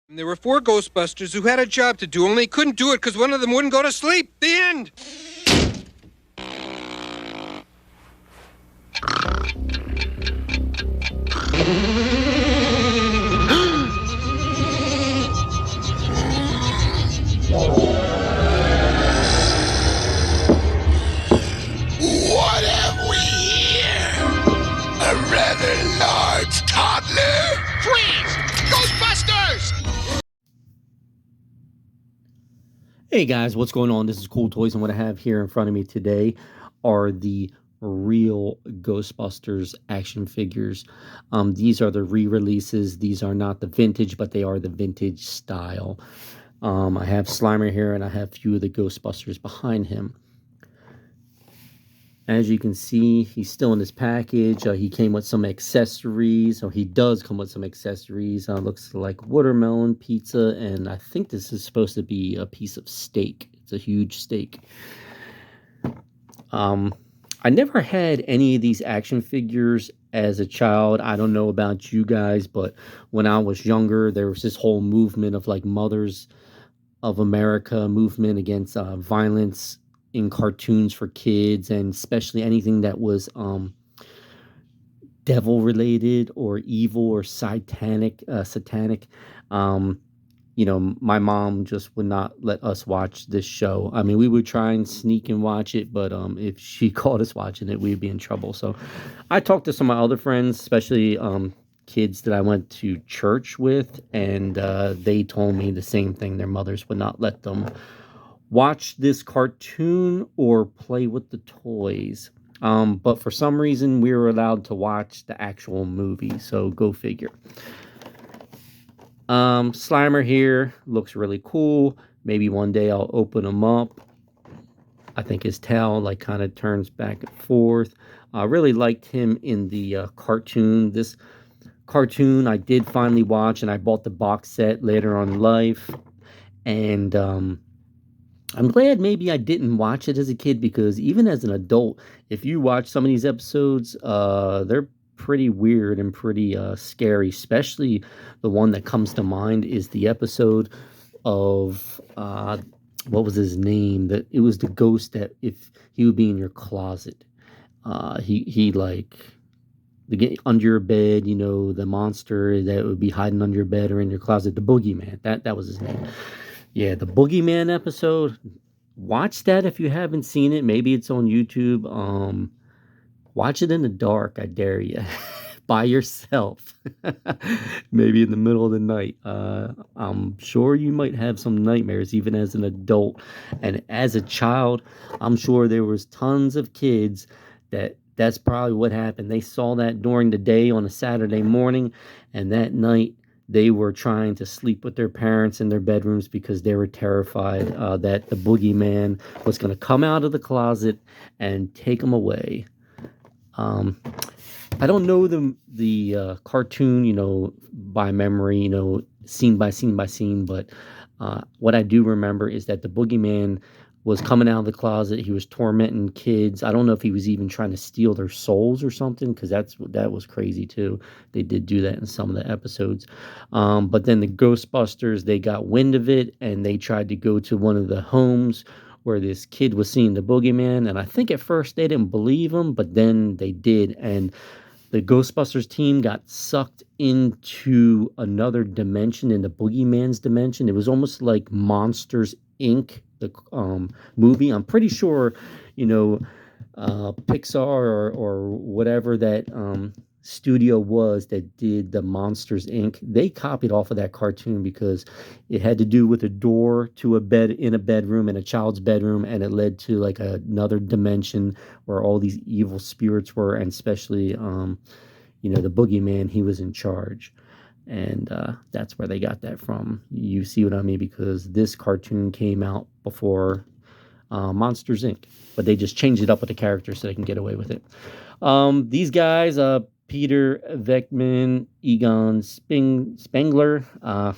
And there were four Ghostbusters who had a job to do, only couldn't do it because one of them wouldn't go to sleep. The end. What have we here? A rather large toddler? Freeze! Ghostbusters! Hey guys, what's going on? This is Cool Toys, and what I have here in front of me today are the real Ghostbusters action figures. These are the re-releases. These are not the vintage, but they are the vintage style. I have Slimer here, and I have a few of the Ghostbusters behind him. As you can see, he's still in his package. He came with some accessories, or he does come with some accessories. Looks like watermelon pizza, and I think this is supposed to be a piece of steak. It's a huge steak. I never had any of these action figures as a child. I don't know about you guys, but when I was younger, there was this whole movement of like Mothers of America movement against violence in cartoons for kids, and especially anything that was devil related or evil or satanic. My mom just would not let us watch this show. I mean, we would try and sneak and watch it, but if she caught us watching it, we'd be in trouble. So I talked to some of my other friends, especially kids that I went to church with, and they told me the same thing. Their mothers would not let them watch this cartoon or play with the toys. But for some reason, we were allowed to watch the actual movie, so go figure. Slimer here looks really cool. Maybe one day I'll open him up. I think his tail like kind of turns back and forth. I really liked him in the cartoon. This cartoon I did finally watch, and I bought the box set later on in life. And I'm glad maybe I didn't watch it as a kid, because even as an adult, if you watch some of these episodes, they're pretty weird and pretty scary. Especially the one that comes to mind is the episode of what was his name? That it was the ghost that if he would be in your closet, he like under your bed, the monster that would be hiding under your bed or in your closet, the boogeyman. That was his name. Yeah, the Boogeyman episode. Watch that if you haven't seen it. Maybe it's on YouTube. Watch it in the dark, I dare you. By yourself. Maybe in the middle of the night. I'm sure you might have some nightmares even as an adult. And as a child, I'm sure there was tons of kids that's probably what happened. They saw that during the day on a Saturday morning, and that night they were trying to sleep with their parents in their bedrooms because they were terrified that the boogeyman was going to come out of the closet and take them away. I don't know the cartoon, by memory, scene by scene by scene, but what I do remember is that the boogeyman was coming out of the closet. He was tormenting kids. I don't know if he was even trying to steal their souls or something, because that was crazy too. They did do that in some of the episodes. But then the Ghostbusters, they got wind of it, and they tried to go to one of the homes where this kid was seeing the boogeyman. And I think at first they didn't believe him, but then they did. And the Ghostbusters team got sucked into another dimension, in the boogeyman's dimension. It was almost like Monsters Inc., the movie. I'm pretty sure, Pixar or whatever that studio was that did the Monsters Inc., they copied off of that cartoon, because it had to do with a door to a bed in a bedroom, in a child's bedroom, and it led to like another dimension where all these evil spirits were, and especially the boogeyman, he was in charge. And that's where they got that from. You see what I mean? Because this cartoon came out before Monsters Inc., but they just changed it up with the characters so they can get away with it. These guys, Peter Venkman, Egon Spengler,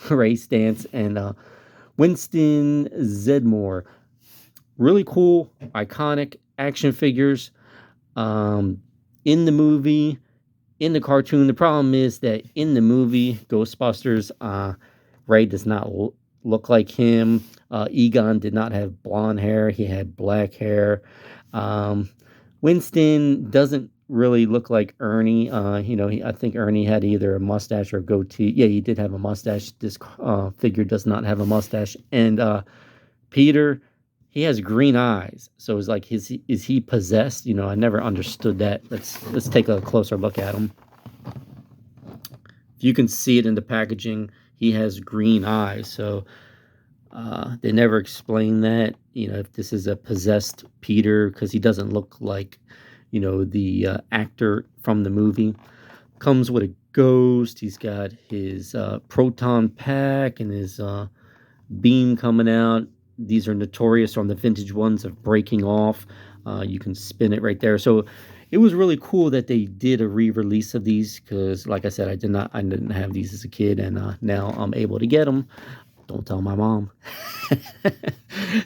Ray Stantz, and Winston Zedmore. Really cool, iconic action figures. In the movie, in the cartoon, the problem is that in the movie Ghostbusters, Ray does not look like him. Egon did not have blonde hair. He had black hair. Winston doesn't really look like Ernie. I think Ernie had either a mustache or a goatee. Yeah, he did have a mustache. This figure does not have a mustache. And Peter, he has green eyes. So it's like, is he possessed? I never understood that. Let's take a closer look at him. If you can see it in the packaging, he has green eyes. So they never explain that, if this is a possessed Peter, because he doesn't look like, the actor from the movie. Comes with a ghost. He's got his proton pack and his beam coming out. These are notorious on the vintage ones of breaking off. You can spin it right there. So it was really cool that they did a re-release of these, because like I said, I didn't have these as a kid, and now I'm able to get them. Don't tell my mom.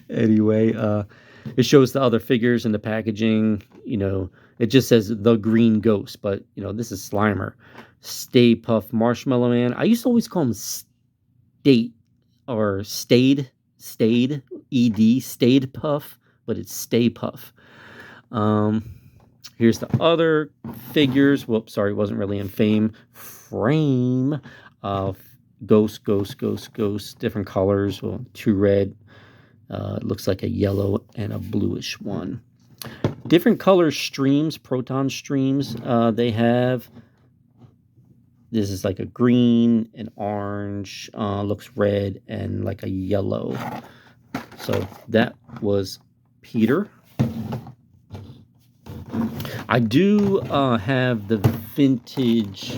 Anyway, it shows the other figures in the packaging. It just says the Green Ghost, but this is Slimer. Stay Puff Marshmallow Man. I used to always call him State or Stayed, ED, Stayed Puff, but it's Stay Puff. Here's the other figures. Whoops, sorry, wasn't really in frame. Ghost, different colors. Well, 2 red. It looks like a yellow and a bluish one. Different color streams, proton streams. They have. This is like a green, an orange, looks red, and like a yellow. So that was Peter. I do have the vintage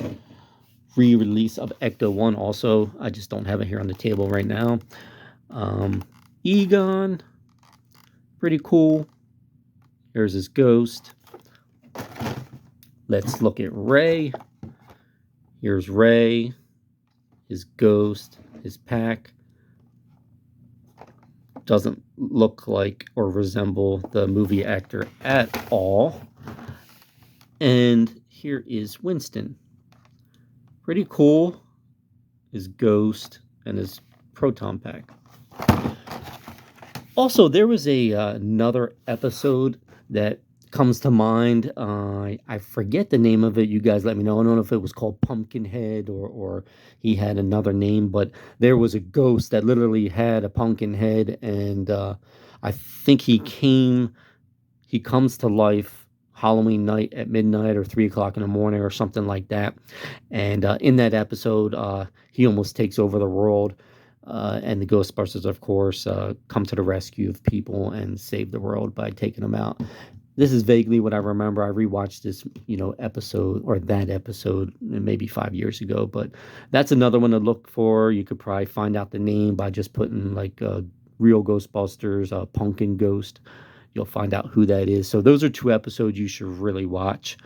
re-release of Ecto 1 also. I just don't have it here on the table right now. Egon, pretty cool. Here's his ghost. Let's look at Ray. Here's Ray, his ghost, his pack. Doesn't look like or resemble the movie actor at all. And here is Winston. Pretty cool. His ghost and his proton pack. Also, there was another episode that comes to mind. I forget the name of it. You guys let me know. I don't know if it was called Pumpkinhead or he had another name, but there was a ghost that literally had a pumpkin head, and I think he comes to life Halloween night at midnight or 3 o'clock in the morning or something like that. And in that episode, he almost takes over the world. And the Ghostbusters, of course, come to the rescue of people and save the world by taking them out. This is vaguely what I remember. I rewatched this, episode, or that episode, maybe 5 years ago. But that's another one to look for. You could probably find out the name by just putting like Real Ghostbusters, Pumpkin Ghost. You'll find out who that is. So those are 2 episodes you should really watch.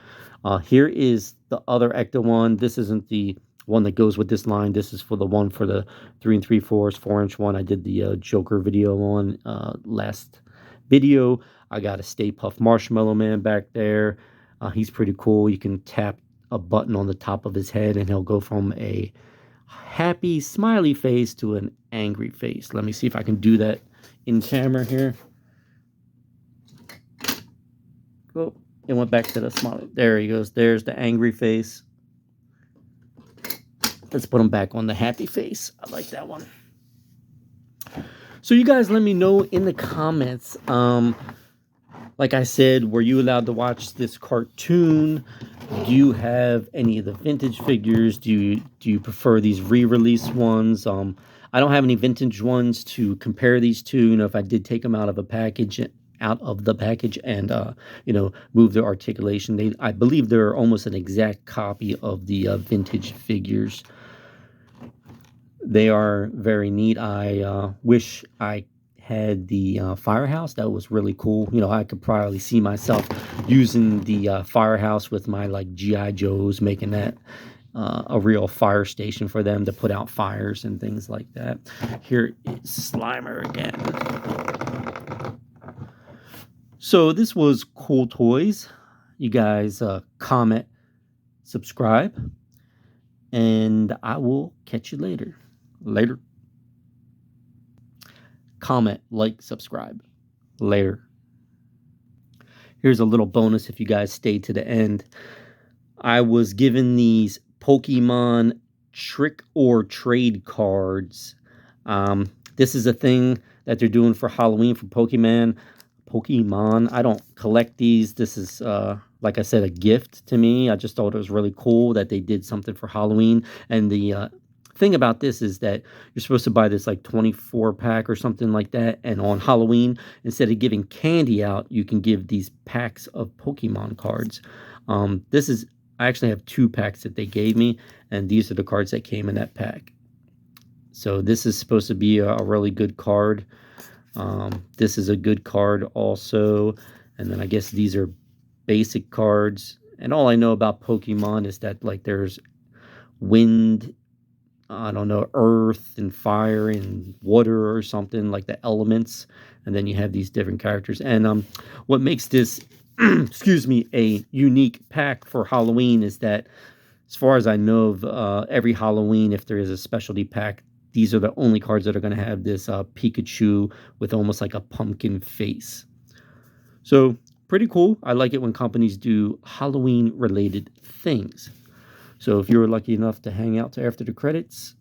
Here is the other Ecto one. This isn't the one that goes with this line. This is for the one for the 3 3/4 4-inch one. I did the Joker video on last video. I got a Stay Puft Marshmallow Man back there. He's pretty cool. You can tap a button on the top of his head and he'll go from a happy smiley face to an angry face. Let me see if I can do that in camera here. Oh, it went back to the smiley. There he goes. There's the angry face. Let's put him back on the happy face. I like that one. So you guys let me know in the comments. Like I said, were you allowed to watch this cartoon? Do you have any of the vintage figures? Do you prefer these re-release ones? I don't have any vintage ones to compare these to. If I did take them out of the package and move their articulation, I believe they're almost an exact copy of the vintage figures. They are very neat. I wish I had the firehouse. That was really cool. I could probably see myself using the firehouse with my like GI Joes, making that a real fire station for them to put out fires and things like that. Here is Slimer again. So this was Cool Toys. You guys comment, subscribe, and I will catch you later. Later. Comment, like, subscribe. Later. Here's a little bonus if you guys stayed to the end. I was given these Pokemon Trick or Trade cards. This is a thing that they're doing for Halloween for Pokemon. I don't collect these. This is, like I said, a gift to me. I just thought it was really cool that they did something for Halloween. And the thing about this is that you're supposed to buy this like 24 pack or something like that. And on Halloween, instead of giving candy out, you can give these packs of Pokemon cards. I actually have 2 packs that they gave me, and these are the cards that came in that pack. So this is supposed to be a really good card. This is a good card also. And then I guess these are basic cards. And all I know about Pokemon is that like there's wind, I don't know, earth and fire and water or something, like the elements. And then you have these different characters. And what makes this excuse me, a unique pack for Halloween is that, as far as I know of, every Halloween, if there is a specialty pack, these are the only cards that are going to have this Pikachu with almost like a pumpkin face. So, pretty cool. I like it when companies do Halloween-related things. So, if you were lucky enough to hang out to after the credits,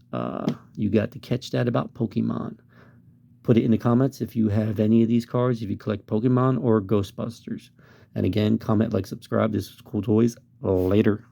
you got to catch that about Pokemon. Put it in the comments if you have any of these cards, if you collect Pokemon or Ghostbusters. And again, comment, like, subscribe. This is Cool Toys. Later.